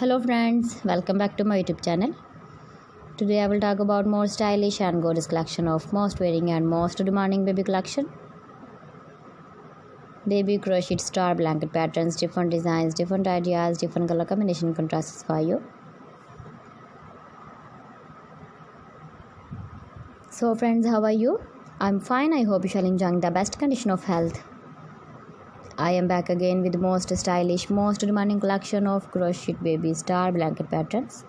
Hello friends, welcome back to my YouTube channel. Today I will talk about more stylish and gorgeous collection of most wearing and most demanding baby collection. Baby crochet star blanket patterns, different designs, different ideas, different color combination contrasts for you. So friends, how are you? I'm fine. I hope you shall enjoy the best condition of health. I am back again with the most stylish, most demanding collection of crochet baby star blanket patterns.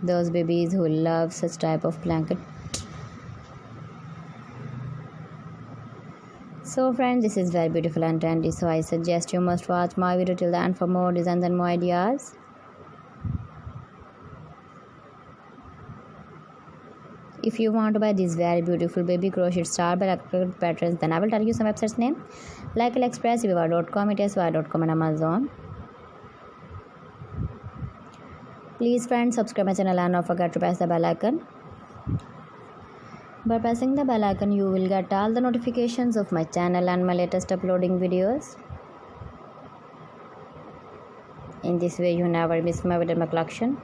Those babies who love such type of blanket. So friends, this is very beautiful and trendy, so I suggest you must watch my video till the end for more designs and more ideas. If you want to buy these very beautiful baby crochet star blanket patterns, then I will tell you some websites name like AliExpress, Viva.com, etsy.com and Amazon. Please friends, subscribe my channel and don't forget to press the bell icon. By pressing the bell icon, you will get all the notifications of my channel and my latest uploading videos. In this way, you never miss my video, my collection.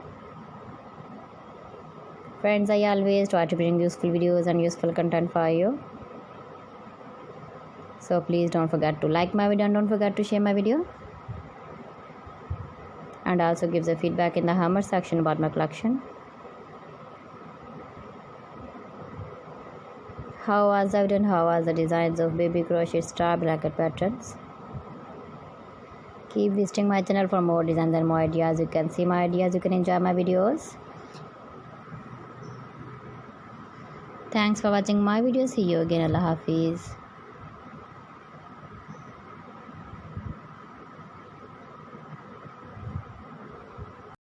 Friends, I always try to bring useful videos and useful content for you. So please don't forget to like my video and don't forget to share my video. And also give the feedback in the comment section about my collection. How was the video and how was the designs of baby crochet star blanket patterns? Keep visiting my channel for more designs and more ideas. You can see my ideas, you can enjoy my videos. Thanks for watching my video. See you again. Allah Hafiz.